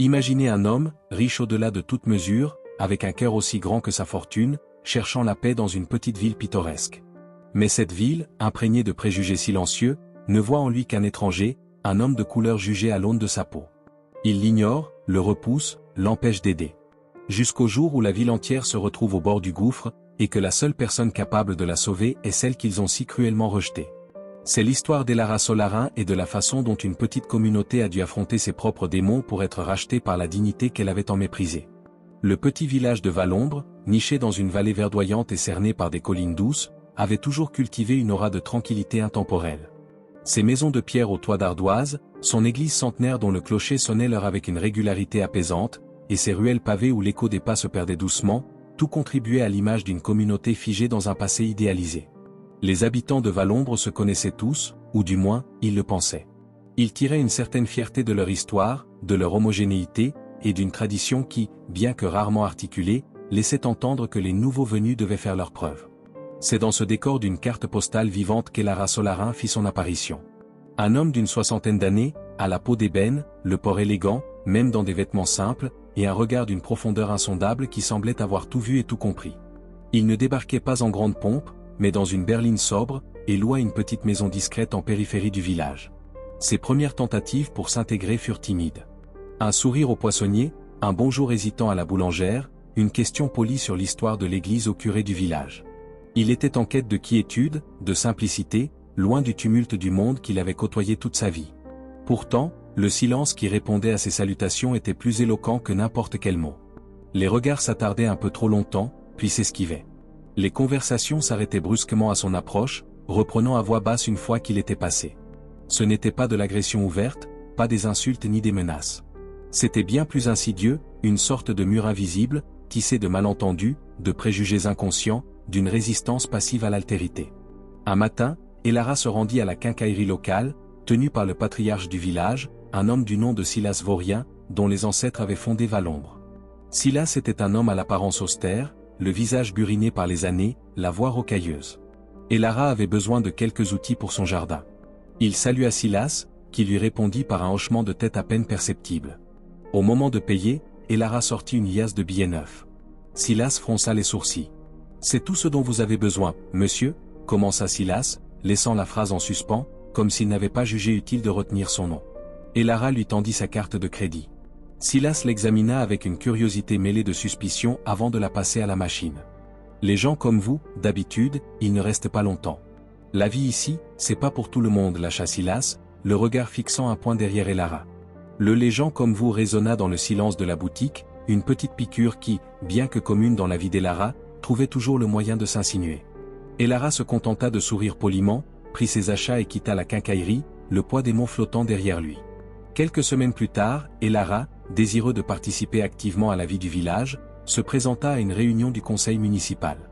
Imaginez un homme, riche au-delà de toute mesure, avec un cœur aussi grand que sa fortune, cherchant la paix dans une petite ville pittoresque. Mais cette ville, imprégnée de préjugés silencieux, ne voit en lui qu'un étranger, un homme de couleur jugé à l'aune de sa peau. Il l'ignore, le repousse, l'empêche d'aider. Jusqu'au jour où la ville entière se retrouve au bord du gouffre, et que la seule personne capable de la sauver est celle qu'ils ont si cruellement rejetée. C'est l'histoire d'Elara Solarin et de la façon dont une petite communauté a dû affronter ses propres démons pour être rachetée par la dignité qu'elle avait tant méprisée. Le petit village de Valombre, niché dans une vallée verdoyante et cerné par des collines douces, avait toujours cultivé une aura de tranquillité intemporelle. Ses maisons de pierre au toit d'ardoise, son église centenaire dont le clocher sonnait l'heure avec une régularité apaisante, et ses ruelles pavées où l'écho des pas se perdait doucement, tout contribuait à l'image d'une communauté figée dans un passé idéalisé. Les habitants de Valombre se connaissaient tous, ou du moins, ils le pensaient. Ils tiraient une certaine fierté de leur histoire, de leur homogénéité, et d'une tradition qui, bien que rarement articulée, laissait entendre que les nouveaux venus devaient faire leurs preuves. C'est dans ce décor d'une carte postale vivante qu'Elara Solarin fit son apparition. Un homme d'une soixantaine d'années, à la peau d'ébène, le port élégant, même dans des vêtements simples, et un regard d'une profondeur insondable qui semblait avoir tout vu et tout compris. Il ne débarquait pas en grande pompe, mais dans une berline sobre, et loua une petite maison discrète en périphérie du village. Ses premières tentatives pour s'intégrer furent timides. Un sourire au poissonnier, un bonjour hésitant à la boulangère, une question polie sur l'histoire de l'église au curé du village. Il était en quête de quiétude, de simplicité, loin du tumulte du monde qu'il avait côtoyé toute sa vie. Pourtant, le silence qui répondait à ses salutations était plus éloquent que n'importe quel mot. Les regards s'attardaient un peu trop longtemps, puis s'esquivaient. Les conversations s'arrêtaient brusquement à son approche, reprenant à voix basse une fois qu'il était passé. Ce n'était pas de l'agression ouverte, pas des insultes ni des menaces. C'était bien plus insidieux, une sorte de mur invisible, tissé de malentendus, de préjugés inconscients, d'une résistance passive à l'altérité. Un matin, Elara se rendit à la quincaillerie locale, tenue par le patriarche du village, un homme du nom de Silas Vaurien, dont les ancêtres avaient fondé Valombre. Silas était un homme à l'apparence austère, le visage buriné par les années, la voix rocailleuse. Elara avait besoin de quelques outils pour son jardin. Il salua Silas, qui lui répondit par un hochement de tête à peine perceptible. Au moment de payer, Elara sortit une liasse de billets neufs. Silas fronça les sourcils. « C'est tout ce dont vous avez besoin, monsieur ?» commença Silas, laissant la phrase en suspens, comme s'il n'avait pas jugé utile de retenir son nom. Elara lui tendit sa carte de crédit. Silas l'examina avec une curiosité mêlée de suspicion avant de la passer à la machine. « Les gens comme vous, d'habitude, ils ne restent pas longtemps. La vie ici, c'est pas pour tout le monde » lâcha Silas, le regard fixant un point derrière Elara. Les gens comme vous résonna dans le silence de la boutique, une petite piqûre qui, bien que commune dans la vie d'Elara, trouvait toujours le moyen de s'insinuer. Elara se contenta de sourire poliment, prit ses achats et quitta la quincaillerie, le poids des mots flottant derrière lui. Quelques semaines plus tard, Elara, désireux de participer activement à la vie du village, se présenta à une réunion du conseil municipal.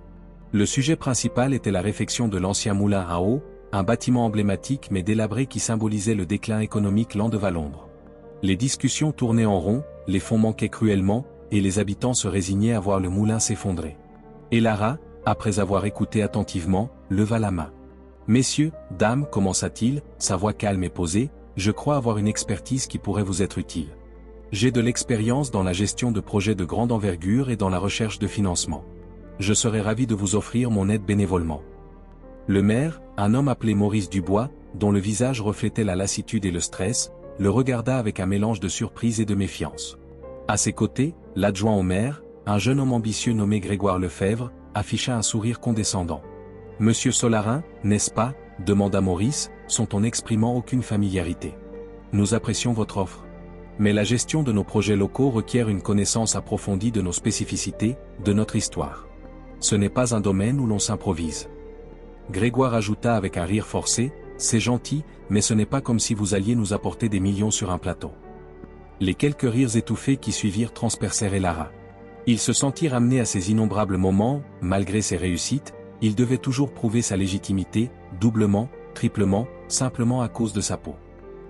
Le sujet principal était la réfection de l'ancien moulin à eau, un bâtiment emblématique mais délabré qui symbolisait le déclin économique lent de Valombre. Les discussions tournaient en rond, les fonds manquaient cruellement, et les habitants se résignaient à voir le moulin s'effondrer. Elara, après avoir écouté attentivement, leva la main. « Messieurs, dames, commença-t-il, sa voix calme et posée, je crois avoir une expertise qui pourrait vous être utile. J'ai de l'expérience dans la gestion de projets de grande envergure et dans la recherche de financement. Je serais ravi de vous offrir mon aide bénévolement. » Le maire, un homme appelé Maurice Dubois, dont le visage reflétait la lassitude et le stress, le regarda avec un mélange de surprise et de méfiance. À ses côtés, l'adjoint au maire, un jeune homme ambitieux nommé Grégoire Lefebvre, afficha un sourire condescendant. « Monsieur Solarin, n'est-ce pas ?» demanda Maurice, en n'exprimant aucune familiarité. « Nous apprécions votre offre. Mais la gestion de nos projets locaux requiert une connaissance approfondie de nos spécificités, de notre histoire. Ce n'est pas un domaine où l'on s'improvise. » Grégoire ajouta avec un rire forcé, « C'est gentil, mais ce n'est pas comme si vous alliez nous apporter des millions sur un plateau. » Les quelques rires étouffés qui suivirent transpercèrent Elara. Il se sentit ramené à ces innombrables moments, malgré ses réussites, il devait toujours prouver sa légitimité, doublement, triplement, simplement à cause de sa peau.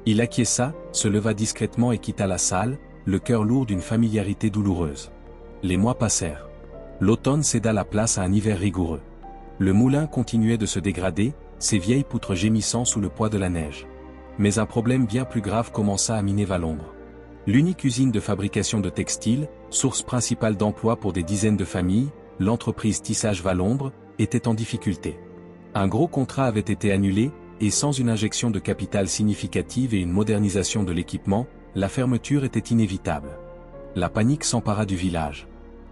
Il acquiesça, se leva discrètement et quitta la salle, le cœur lourd d'une familiarité douloureuse. Les mois passèrent. L'automne céda la place à un hiver rigoureux. Le moulin continuait de se dégrader, ses vieilles poutres gémissant sous le poids de la neige. Mais un problème bien plus grave commença à miner Valombre. L'unique usine de fabrication de textiles, source principale d'emploi pour des dizaines de familles, l'entreprise Tissage Valombre, était en difficulté. Un gros contrat avait été annulé, et sans une injection de capital significative et une modernisation de l'équipement, la fermeture était inévitable. La panique s'empara du village.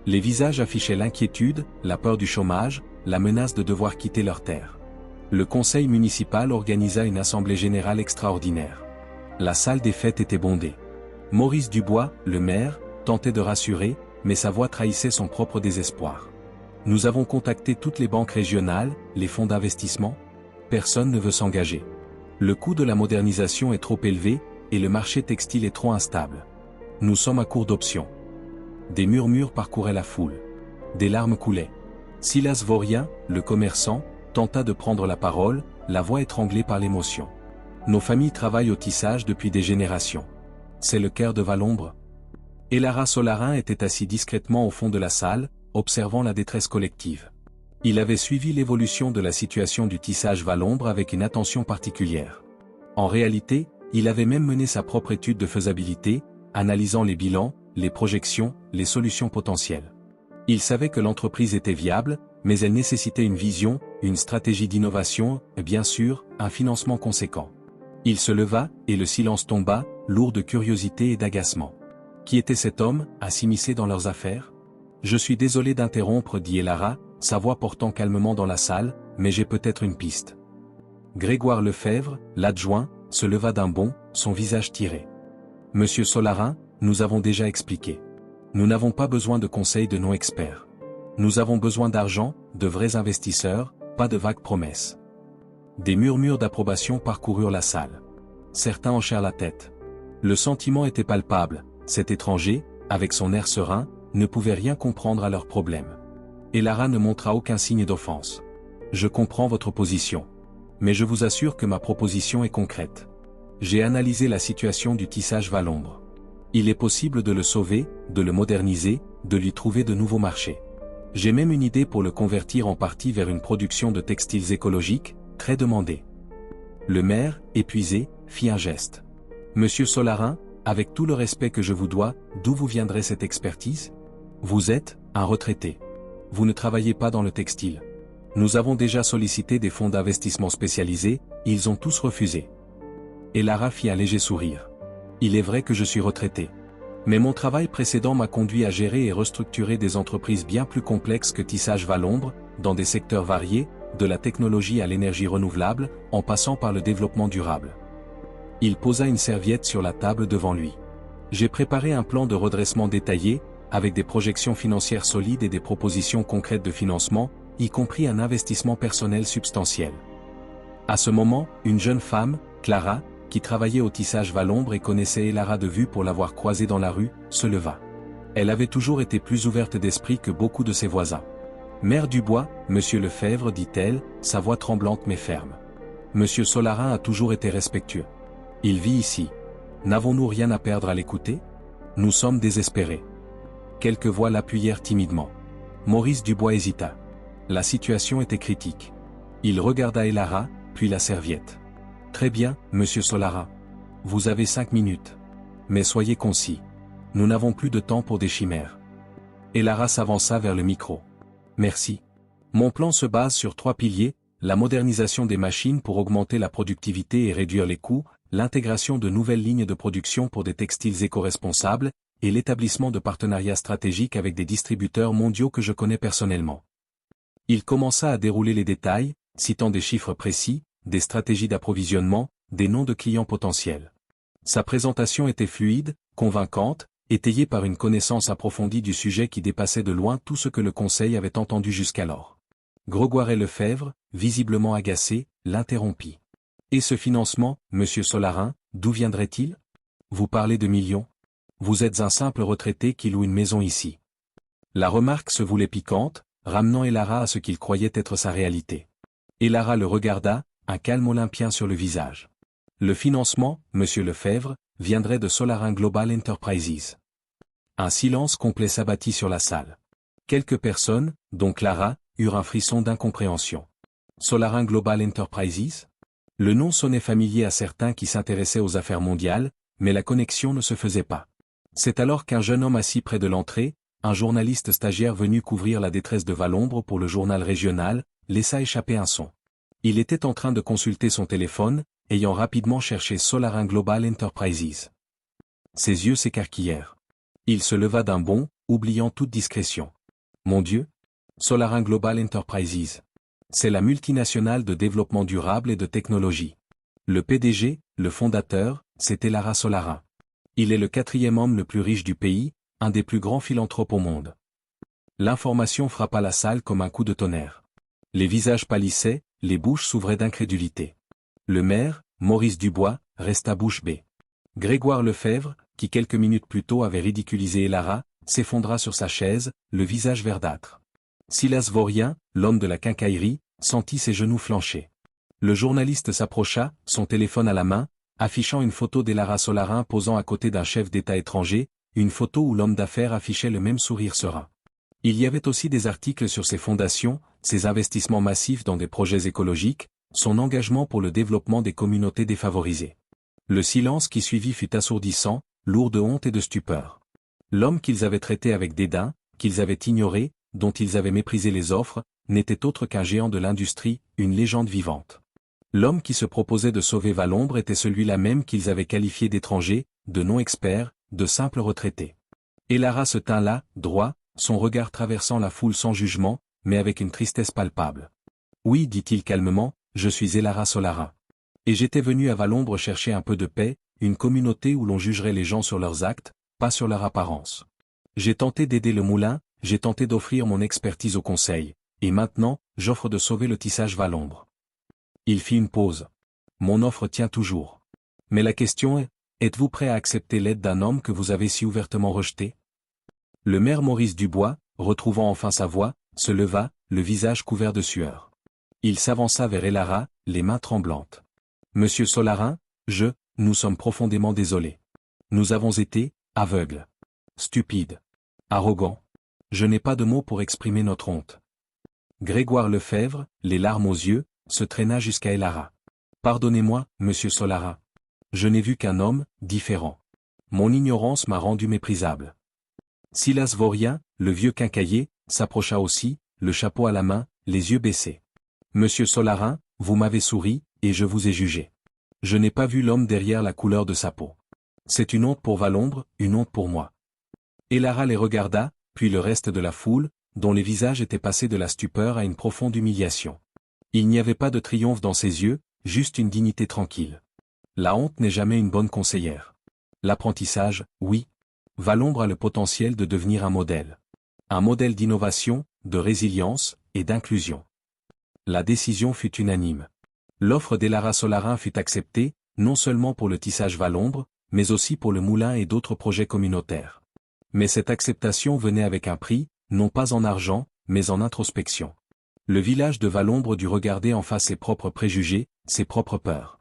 Les visages affichaient l'inquiétude, la peur du chômage, la menace de devoir quitter leur terre. Le conseil municipal organisa une assemblée générale extraordinaire. La salle des fêtes était bondée. Maurice Dubois, le maire, tentait de rassurer, mais sa voix trahissait son propre désespoir. Nous avons contacté toutes les banques régionales, les fonds d'investissement. Personne ne veut s'engager. Le coût de la modernisation est trop élevé, et le marché textile est trop instable. Nous sommes à court d'options. Des murmures parcouraient la foule. Des larmes coulaient. Silas Vaurien, le commerçant, tenta de prendre la parole, la voix étranglée par l'émotion. Nos familles travaillent au tissage depuis des générations. C'est le cœur de Valombre. Et Lara Solarin était assis discrètement au fond de la salle, observant la détresse collective. Il avait suivi l'évolution de la situation du tissage Valombre avec une attention particulière. En réalité, il avait même mené sa propre étude de faisabilité, analysant les bilans, les projections, les solutions potentielles. Il savait que l'entreprise était viable, mais elle nécessitait une vision, une stratégie d'innovation, et bien sûr, un financement conséquent. Il se leva, et le silence tomba, lourd de curiosité et d'agacement. Qui était cet homme, à s'immiscer dans leurs affaires? Je suis désolé d'interrompre, dit Elara, sa voix portant calmement dans la salle, mais j'ai peut-être une piste. Grégoire Lefebvre, l'adjoint, se leva d'un bond, son visage tiré. Monsieur Solarin, nous avons déjà expliqué. Nous n'avons pas besoin de conseils de non-experts. Nous avons besoin d'argent, de vrais investisseurs, pas de vagues promesses. Des murmures d'approbation parcoururent la salle. Certains hochèrent la tête. Le sentiment était palpable, cet étranger, avec son air serein, ne pouvait rien comprendre à leurs problèmes. Et Lara ne montra aucun signe d'offense. Je comprends votre position. Mais je vous assure que ma proposition est concrète. J'ai analysé la situation du tissage Valombre. Il est possible de le sauver, de le moderniser, de lui trouver de nouveaux marchés. J'ai même une idée pour le convertir en partie vers une production de textiles écologiques, très demandée. Le maire, épuisé, fit un geste. Monsieur Solarin, avec tout le respect que je vous dois, d'où vous viendrait cette expertise? Vous êtes un retraité. Vous ne travaillez pas dans le textile. Nous avons déjà sollicité des fonds d'investissement spécialisés, ils ont tous refusé. Et Lara fit un léger sourire. Il est vrai que je suis retraité. Mais mon travail précédent m'a conduit à gérer et restructurer des entreprises bien plus complexes que Tissage Valombre, dans des secteurs variés, de la technologie à l'énergie renouvelable, en passant par le développement durable. Il posa une serviette sur la table devant lui. J'ai préparé un plan de redressement détaillé, avec des projections financières solides et des propositions concrètes de financement, y compris un investissement personnel substantiel. À ce moment, une jeune femme, Clara, qui travaillait au tissage Valombre et connaissait Elara de vue pour l'avoir croisée dans la rue, se leva. Elle avait toujours été plus ouverte d'esprit que beaucoup de ses voisins. Mère Dubois, Monsieur Lefebvre, dit-elle, sa voix tremblante mais ferme. Monsieur Solarin a toujours été respectueux. Il vit ici. N'avons-nous rien à perdre à l'écouter? Nous sommes désespérés. Quelques voix l'appuyèrent timidement. Maurice Dubois hésita. La situation était critique. Il regarda Elara, puis la serviette. Très bien, Monsieur Solarin. Vous avez 5 minutes. Mais soyez concis. Nous n'avons plus de temps pour des chimères. Elara s'avança vers le micro. Merci. Mon plan se base sur 3 piliers, la modernisation des machines pour augmenter la productivité et réduire les coûts, l'intégration de nouvelles lignes de production pour des textiles éco-responsables, et l'établissement de partenariats stratégiques avec des distributeurs mondiaux que je connais personnellement. Il commença à dérouler les détails, citant des chiffres précis, des stratégies d'approvisionnement, des noms de clients potentiels. Sa présentation était fluide, convaincante, étayée par une connaissance approfondie du sujet qui dépassait de loin tout ce que le Conseil avait entendu jusqu'alors. Grégoire Lefebvre, visiblement agacé, l'interrompit. Et ce financement, Monsieur Solarin, d'où viendrait-il? Vous parlez de millions? Vous êtes un simple retraité qui loue une maison ici. La remarque se voulait piquante, ramenant Elara à ce qu'il croyait être sa réalité. Elara le regarda, un calme olympien sur le visage. Le financement, Monsieur Lefebvre, viendrait de Solarin Global Enterprises. Un silence complet s'abattit sur la salle. Quelques personnes, dont Clara, eurent un frisson d'incompréhension. Solarin Global Enterprises? Le nom sonnait familier à certains qui s'intéressaient aux affaires mondiales, mais la connexion ne se faisait pas. C'est alors qu'un jeune homme assis près de l'entrée, un journaliste stagiaire venu couvrir la détresse de Valombre pour le journal régional, laissa échapper un son. Il était en train de consulter son téléphone, ayant rapidement cherché Solarin Global Enterprises. Ses yeux s'écarquillèrent. Il se leva d'un bond, oubliant toute discrétion. Mon Dieu! Solarin Global Enterprises. C'est la multinationale de développement durable et de technologie. Le PDG, le fondateur, c'est Elara Solarin. Il est le 4e homme le plus riche du pays, un des plus grands philanthropes au monde. L'information frappa la salle comme un coup de tonnerre. Les visages pâlissaient, les bouches s'ouvraient d'incrédulité. Le maire, Maurice Dubois, resta bouche bée. Grégoire Lefebvre, qui quelques minutes plus tôt avait ridiculisé Elara, s'effondra sur sa chaise, le visage verdâtre. Silas Vaurien, l'homme de la quincaillerie, sentit ses genoux flancher. Le journaliste s'approcha, son téléphone à la main, affichant une photo d'Elara Solarin posant à côté d'un chef d'État étranger, une photo où l'homme d'affaires affichait le même sourire serein. Il y avait aussi des articles sur ses fondations, ses investissements massifs dans des projets écologiques, son engagement pour le développement des communautés défavorisées. Le silence qui suivit fut assourdissant, lourd de honte et de stupeur. L'homme qu'ils avaient traité avec dédain, qu'ils avaient ignoré, dont ils avaient méprisé les offres, n'était autre qu'un géant de l'industrie, une légende vivante. L'homme qui se proposait de sauver Valombre était celui-là même qu'ils avaient qualifié d'étranger, de non-expert, de simple retraité. Elara se tint là, droit, son regard traversant la foule sans jugement, mais avec une tristesse palpable. Oui, dit-il calmement, je suis Elara Solarin. Et j'étais venu à Valombre chercher un peu de paix, une communauté où l'on jugerait les gens sur leurs actes, pas sur leur apparence. J'ai tenté d'aider le moulin, j'ai tenté d'offrir mon expertise au conseil, et maintenant, j'offre de sauver le tissage Valombre. Il fit une pause. Mon offre tient toujours. Mais la question est, êtes-vous prêt à accepter l'aide d'un homme que vous avez si ouvertement rejeté? Le maire Maurice Dubois, retrouvant enfin sa voix, se leva, le visage couvert de sueur. Il s'avança vers Elara, les mains tremblantes. Monsieur Solarin, nous sommes profondément désolés. Nous avons été, aveugles. Stupides. Arrogants. Je n'ai pas de mots pour exprimer notre honte. Grégoire Lefebvre, les larmes aux yeux, se traîna jusqu'à Elara. Pardonnez-moi, monsieur Solarin. Je n'ai vu qu'un homme, différent. Mon ignorance m'a rendu méprisable. Silas Vaurien, le vieux quincaillier, s'approcha aussi, le chapeau à la main, les yeux baissés. Monsieur Solarin, vous m'avez souri, et je vous ai jugé. Je n'ai pas vu l'homme derrière la couleur de sa peau. C'est une honte pour Valombre, une honte pour moi. Elara les regarda, puis le reste de la foule, dont les visages étaient passés de la stupeur à une profonde humiliation. Il n'y avait pas de triomphe dans ses yeux, juste une dignité tranquille. La honte n'est jamais une bonne conseillère. L'apprentissage, oui. Valombre a le potentiel de devenir un modèle. Un modèle d'innovation, de résilience, et d'inclusion. La décision fut unanime. L'offre d'Elara Solarin fut acceptée, non seulement pour le tissage Valombre, mais aussi pour le moulin et d'autres projets communautaires. Mais cette acceptation venait avec un prix, non pas en argent, mais en introspection. Le village de Valombre dut regarder en face ses propres préjugés, ses propres peurs.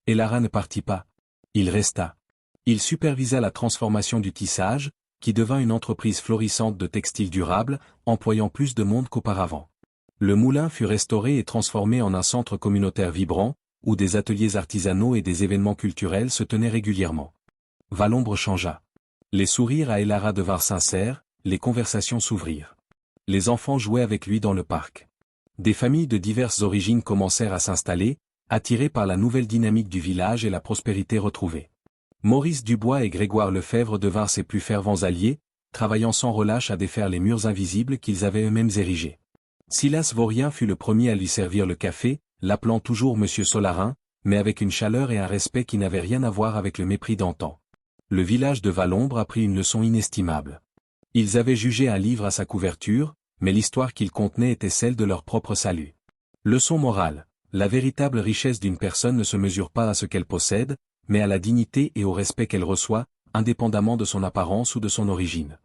Elara ne partit pas. Il resta. Il supervisa la transformation du tissage, qui devint une entreprise florissante de textiles durables, employant plus de monde qu'auparavant. Le moulin fut restauré et transformé en un centre communautaire vibrant, où des ateliers artisanaux et des événements culturels se tenaient régulièrement. Valombre changea. Les sourires à Elara devinrent sincères, les conversations s'ouvrirent. Les enfants jouaient avec lui dans le parc. Des familles de diverses origines commencèrent à s'installer, attirées par la nouvelle dynamique du village et la prospérité retrouvée. Maurice Dubois et Grégoire Lefebvre devinrent ses plus fervents alliés, travaillant sans relâche à défaire les murs invisibles qu'ils avaient eux-mêmes érigés. Silas Vaurien fut le premier à lui servir le café, l'appelant toujours Monsieur Solarin, mais avec une chaleur et un respect qui n'avaient rien à voir avec le mépris d'antan. Le village de Valombre apprit une leçon inestimable. Ils avaient jugé un livre à sa couverture, mais l'histoire qu'il contenait était celle de leur propre salut. Leçon morale, la véritable richesse d'une personne ne se mesure pas à ce qu'elle possède, mais à la dignité et au respect qu'elle reçoit, indépendamment de son apparence ou de son origine.